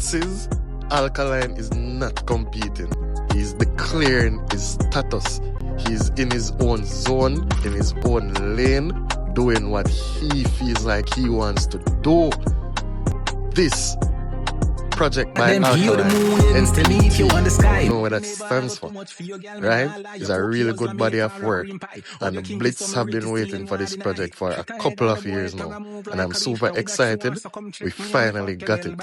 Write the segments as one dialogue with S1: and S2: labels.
S1: Blitz's Alkaline is not competing. He's declaring his status. He's in his own zone, in his own lane, doing what he feels like he wants to do. This project by Alkaline NPT, you know what that stands for, right? It's a really good body of work, and the Blitz have been waiting for this project for a couple of years now, and I'm super excited. We finally got it,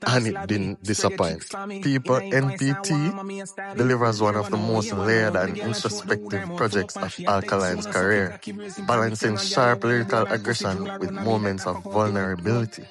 S1: and it didn't disappoint. People, NPT delivers one of the most layered and introspective projects of Alkaline's career, balancing sharp lyrical aggression with moments of vulnerability.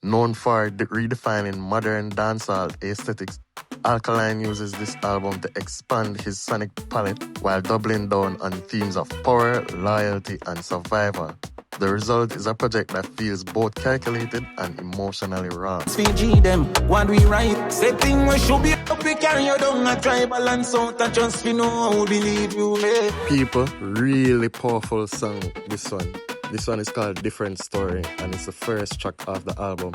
S1: Known for redefining modern dancehall aesthetics, Alkaline uses this album to expand his sonic palette while doubling down on themes of power, loyalty, and survival. The result is a project that feels both calculated and emotionally raw.
S2: Fiji them, what we write, say thing we should be up, we carry you down a try balance out and just we know how believe you may.
S1: People, really powerful song, this one. This one is called Different Story, and it's the first track of the album.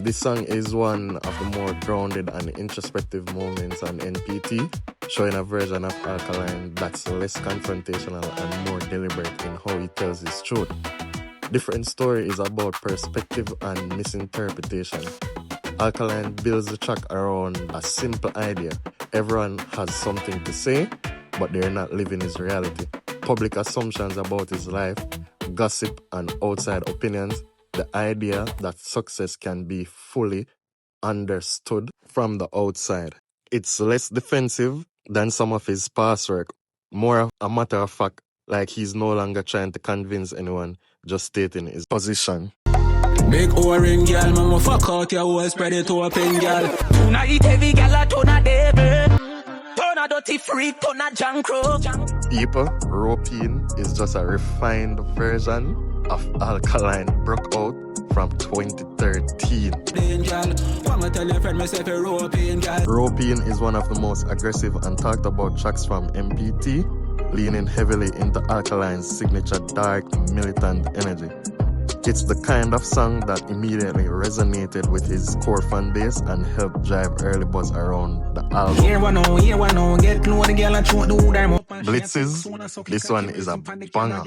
S1: This song is one of the more grounded and introspective moments on NPT, showing a version of Alkaline that's less confrontational and more deliberate in how he tells his truth. Different Story is about perspective and misinterpretation. Alkaline builds the track around a simple idea. Everyone has something to say, but they're not living his reality. Public assumptions about his life, gossip, and outside opinions, the idea that success can be fully understood from the outside. It's less defensive than some of his past work, more a matter of fact, like he's no longer trying to convince anyone, just stating his position.
S2: Big orange girl, mama fuck out your whole spread it open girl. Tonight heavy girl, tonight devil. Turn dirty freak, turn a junk crow.
S1: People, Ropein is just a refined version of Alkaline broke out from 2013. Ropein is one of the most aggressive and talked about tracks from NPT, leaning heavily into Alkaline's signature dark, militant energy. It's the kind of song that immediately resonated with his core fan base and helped drive early buzz around the album. Blitz's, this one is a banger.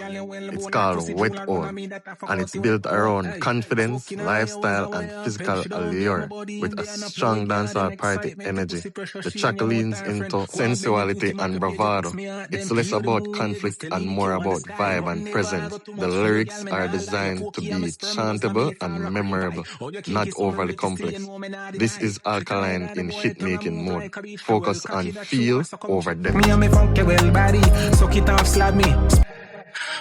S1: It's called Wet All, and it's built around confidence, lifestyle, and physical allure with a strong dancehall party energy. The track leans into sensuality and bravado. It's less about conflict and more about vibe and presence. The lyrics are designed to be chantable and memorable, not overly complex. This is Alkaline in hit-making mode, focused on feel over depth.
S2: Suck it off, slap me.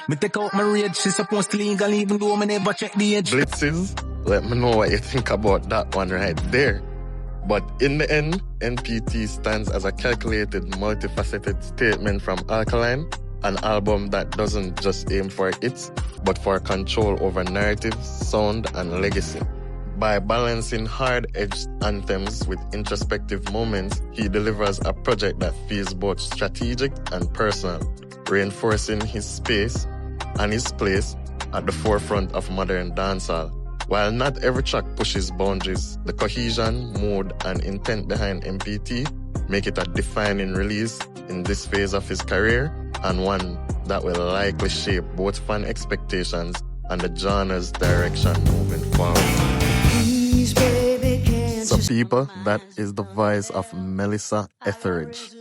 S2: Me take out my rage, she's supposed to legal even though me never check the age.
S1: Blitz's, let me know what you think about that one right there. But in the end, NPT stands as a calculated, multifaceted statement from Alkaline, an album that doesn't just aim for hits, but for control over narrative, sound, and legacy. By balancing hard-edged anthems with introspective moments, he delivers a project that feels both strategic and personal, reinforcing his space and his place at the forefront of modern dancehall. While not every track pushes boundaries, the cohesion, mood, and intent behind NPT make it a defining release in this phase of his career, and one that will likely shape both fan expectations and the genre's direction moving forward. So people, that is the voice of Melissa Etheridge.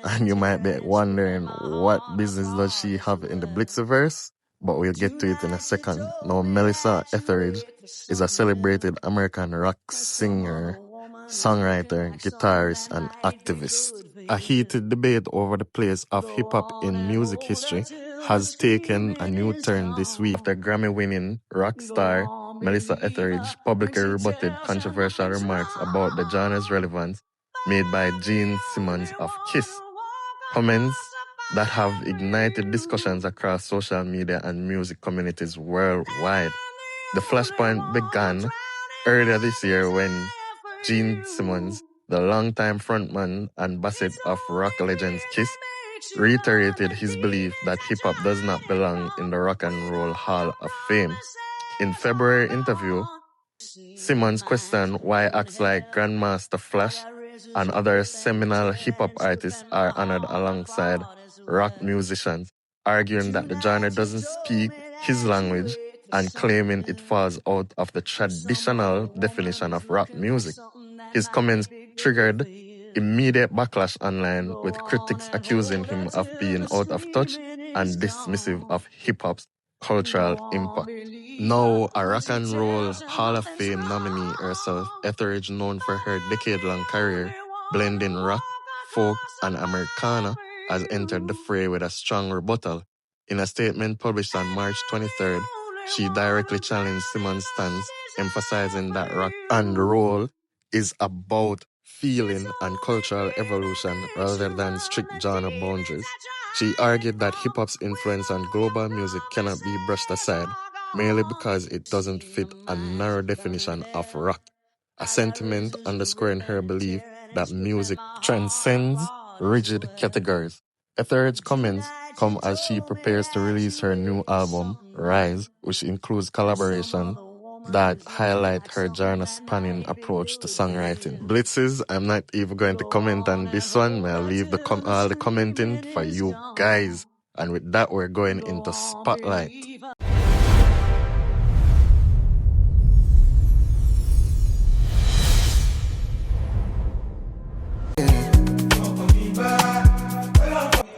S1: And you might be wondering, what business does she have in the Blitzverse? But we'll get to it in a second. Now, Melissa Etheridge is a celebrated American rock singer, songwriter, guitarist, and activist. A heated debate over the place of hip-hop in music history has taken a new turn this week after Grammy-winning rock star Melissa Etheridge publicly rebutted controversial remarks about the genre's relevance made by Gene Simmons of Kiss. Comments that have ignited discussions across social media and music communities worldwide. The flashpoint began earlier this year when Gene Simmons, the longtime frontman and bassist of rock legends Kiss, reiterated his belief that hip-hop does not belong in the Rock and Roll Hall of Fame. In February interview, Simmons questioned why acts like Grandmaster Flash and other seminal hip-hop artists are honored alongside rock musicians, arguing that the genre doesn't speak his language and claiming it falls out of the traditional definition of rap music. His comments triggered immediate backlash online, with critics accusing him of being out of touch and dismissive of hip-hop's cultural impact. Now, a Rock and Roll Hall of Fame nominee herself, Etheridge, known for her decade-long career blending rock, folk, and Americana, has entered the fray with a strong rebuttal. In a statement published on March 23rd, she directly challenged Simmons' stance, emphasizing that rock and roll is about feeling and cultural evolution rather than strict genre boundaries. She argued that hip-hop's influence on global music cannot be brushed aside, merely because it doesn't fit a narrow definition of rock, a sentiment underscoring her belief that music transcends rigid categories. Etheridge's comments come as she prepares to release her new album, Rise, which includes collaboration that highlight her genre-spanning approach to songwriting. Blitzes, I'm not even going to comment on this one. I'll leave all the commenting for you guys. And with that, we're going into Spotlight.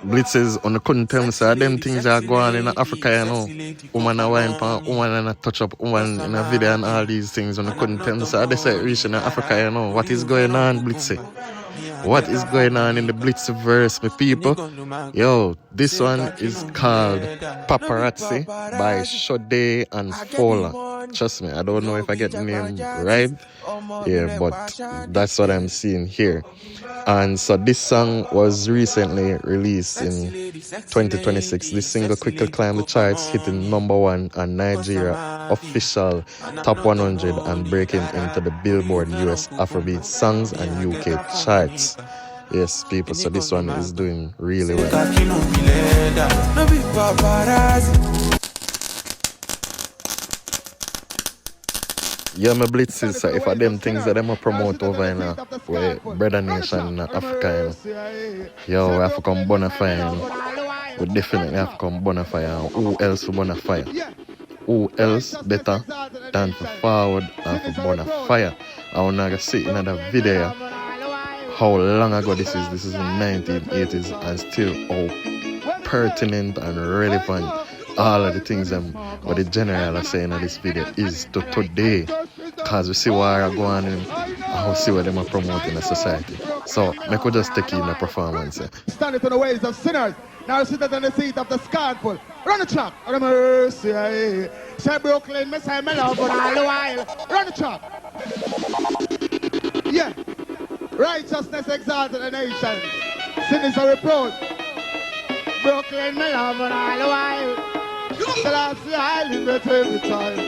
S1: Blitzes, on the couldn't tell me, so them things are going on in Africa, you know. Woman a wine pan, woman a touch up, woman in a video and all these things, on the couldn't tell me, so they say reaching in Africa, you know. What is going on, Blitzy? What is going on in the Blitzverse, my people? Yo, this one is called Paparazzi by Sade and Fowler. Trust me, I don't know if I get the name right. Yeah, but that's what I'm seeing here. And so this song was recently released in 2026. This single quickly climbed the charts, hitting #1 on Nigeria official top 100 and breaking into the Billboard US Afrobeat songs and UK charts. Yes, people, so this one is doing really well. Yeah, my blitzes, so if I them things that them promote over in Brother Nation in Africa, you know. Yo, we have to come bonafire, you know. We definitely have to come bonafire. Who else for bonafire? Who else better than for forward and for bonafire? I want to see another video how long ago this is. This is in the 1980s and still how pertinent and relevant all of the things what the general are saying in this video is to today, because we see what are going on and we see what them are promoting in the society. So I could just take in the performance.
S3: Stand it in the ways of sinners. Now sit in the seat of the scornful. Run the track. Have mercy. Say Brooklyn, me say me love but all the while. Run the track. Yeah. Righteousness exalted the nations. Sin is a reproach. Brooklyn, me love but all the while. Till I see I live it every time.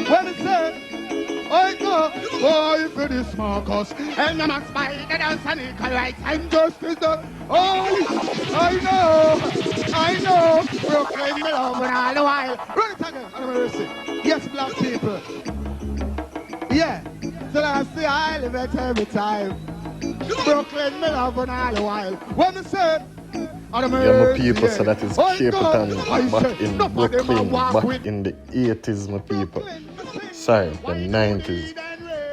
S3: When it say, I go, boy, for this Marcus. And the max by the dance and equal rights and justice. Oh, I know. Brooklyn, me love and all the while. Run it again, have mercy. Yes, black people. Yeah, till I see I live it every time. Brooklyn, me love and all the while. When it say,
S1: yeah, my people, so that is Cape Town back in Brooklyn, back in the 80s, my people. Sorry, the 90s.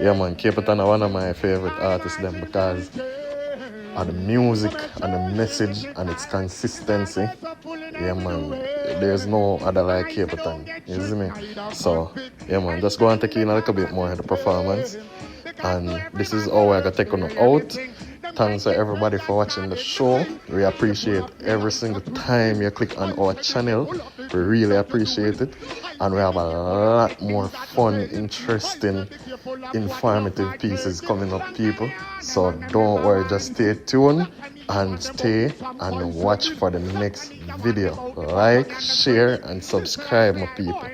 S1: Yeah, man, Cape Town are one of my favorite artists then because of the music and the message and its consistency. Yeah, man, there's no other like Cape Town, you see me? So, yeah, man, just go and take in a little bit more of the performance. And this is how I got taken out. Thanks to everybody for watching the show. We appreciate every single time you click on our channel. We really appreciate it. And we have a lot more fun, interesting, informative pieces coming up, people. So don't worry, just stay tuned and stay and watch for the next video. Like, share, and subscribe, my people.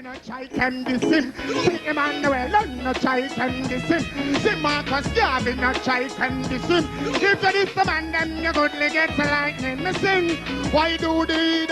S3: If you this the man, them you good get lightning. Me sing. Why do they?